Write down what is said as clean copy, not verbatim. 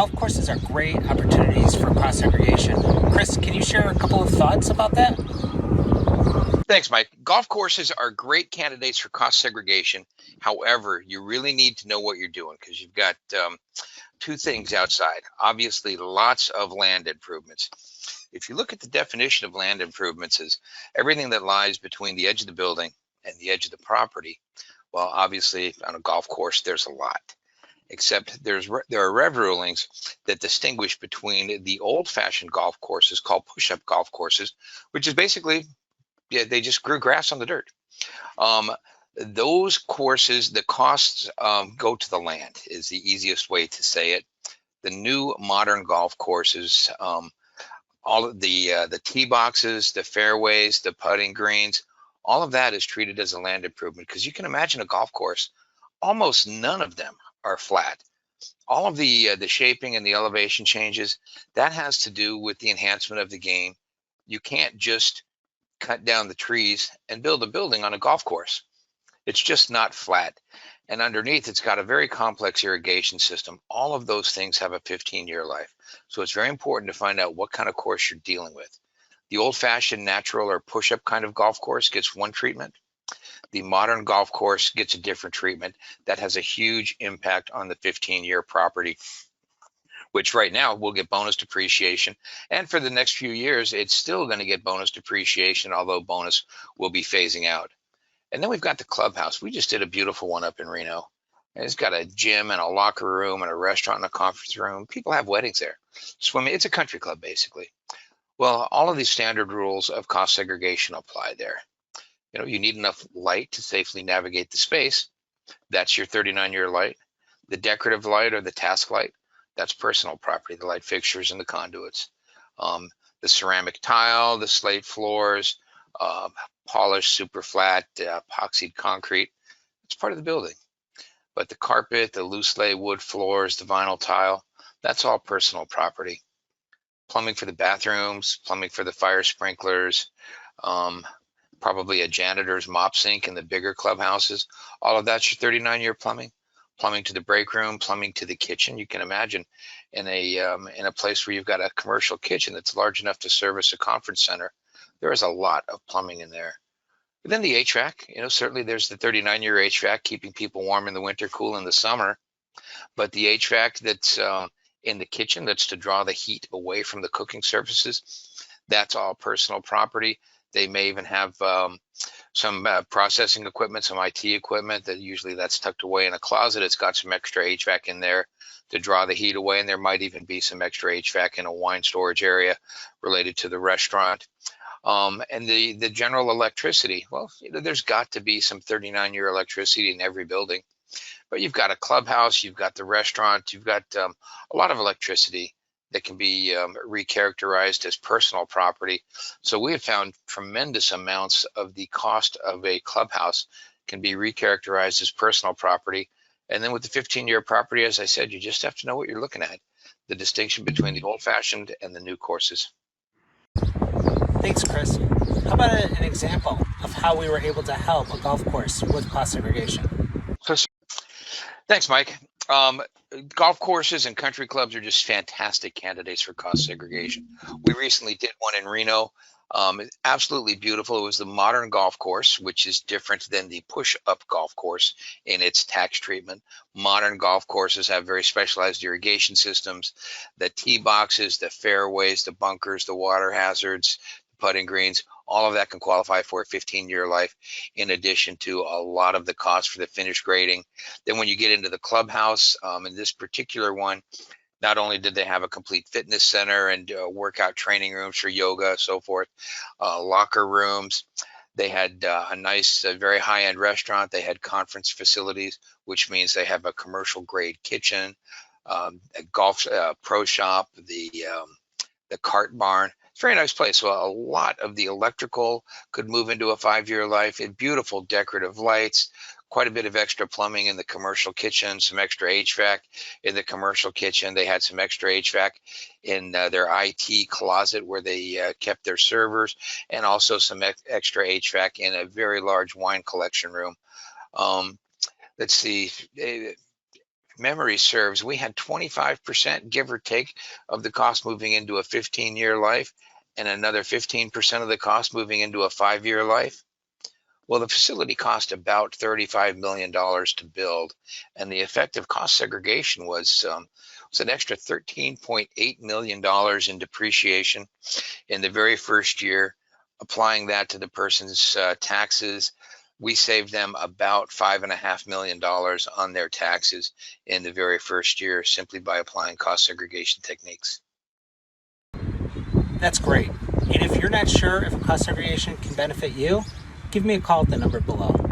golf courses are great opportunities for cost segregation. Chris, can you share a couple of thoughts about that? Thanks, Mike. Golf courses are great candidates for cost segregation. However, you really need to know what you're doing because you've got two things outside. Obviously, lots of land improvements. If you look at the definition of land improvements as everything that lies between the edge of the building and the edge of the property, well, obviously on a golf course, there's a lot. Except there are rev rulings that distinguish between the old-fashioned golf courses called push-up golf courses, which is basically they just grew grass on the dirt. Those courses, the costs go to the land is the easiest way to say it. The new modern golf courses, all of the tee boxes, the fairways, the putting greens, all of that is treated as a land improvement because you can imagine a golf course, almost none of them are flat. All of the shaping and the elevation changes, that has to do with the enhancement of the game. You can't just cut down the trees and build a building on a golf course. It's just not flat. And underneath, it's got a very complex irrigation system. All of those things have a 15-year life. So it's very important to find out what kind of course you're dealing with. The old-fashioned natural or push-up kind of golf course gets one treatment. The modern golf course gets a different treatment that has a huge impact on the 15-year property, which right now will get bonus depreciation. And for the next few years, it's still going to get bonus depreciation, although bonus will be phasing out. And then we've got the clubhouse. We just did a beautiful one up in Reno. And it's got a gym and a locker room and a restaurant and a conference room. People have weddings there. Swimming, it's a country club, basically. Well, all of these standard rules of cost segregation apply there. You know, you need enough light to safely navigate the space. That's your 39-year light. The decorative light or the task light, that's personal property, the light fixtures and the conduits. The ceramic tile, the slate floors, polished, super flat, epoxied concrete, it's part of the building. But the carpet, the loose lay wood floors, the vinyl tile, that's all personal property. Plumbing for the bathrooms, plumbing for the fire sprinklers, probably a janitor's mop sink in the bigger clubhouses. All of that's your 39-year plumbing. Plumbing to the break room, plumbing to the kitchen. You can imagine in a place where you've got a commercial kitchen that's large enough to service a conference center, there is a lot of plumbing in there. But then the HVAC, you know, certainly there's the 39-year HVAC keeping people warm in the winter, cool in the summer. But the HVAC that's in the kitchen, that's to draw the heat away from the cooking surfaces, that's all personal property. They may even have some processing equipment, some IT equipment that usually that's tucked away in a closet. It's got some extra HVAC in there to draw the heat away, and there might even be some extra HVAC in a wine storage area related to the restaurant. And the general electricity, well, you know, there's got to be some 39-year electricity in every building. But you've got a clubhouse, you've got the restaurant, you've got a lot of electricity that can be recharacterized as personal property. So we have found tremendous amounts of the cost of a clubhouse can be recharacterized as personal property. And then with the 15-year property, as I said, you just have to know what you're looking at, the distinction between the old-fashioned and the new courses. Thanks, Chris. How about an example of how we were able to help a golf course with cost segregation? Thanks, Mike. Golf courses and country clubs are just fantastic candidates for cost segregation. We recently did one in Reno. Absolutely beautiful. It was the modern golf course, which is different than the push-up golf course in its tax treatment. Modern golf courses have very specialized irrigation systems. The tee boxes, the fairways, the bunkers, the water hazards, the putting greens, all of that can qualify for a 15-year life, in addition to a lot of the cost for the finish grading. Then when you get into the clubhouse, in this particular one, not only did they have a complete fitness center and workout training rooms for yoga, so forth, locker rooms, they had a nice, very high-end restaurant. They had conference facilities, which means they have a commercial grade kitchen, a golf pro shop, the cart barn. It's a very nice place. So a lot of the electrical could move into a 5-year life. And beautiful decorative lights, quite a bit of extra plumbing in the commercial kitchen, some extra HVAC in the commercial kitchen. They had some extra HVAC in their IT closet where they kept their servers, and also some extra HVAC in a very large wine collection room. Let's see. memory serves, we had 25%, give or take, of the cost moving into a 15-year life and another 15% of the cost moving into a 5-year life. Well, the facility cost about $35 million to build, and the effective cost segregation was an extra $13.8 million in depreciation in the very first year. Applying that to the person's taxes, we saved them about $5.5 million on their taxes in the very first year simply by applying cost segregation techniques. That's great. And if you're not sure if a cost segregation can benefit you, give me a call at the number below.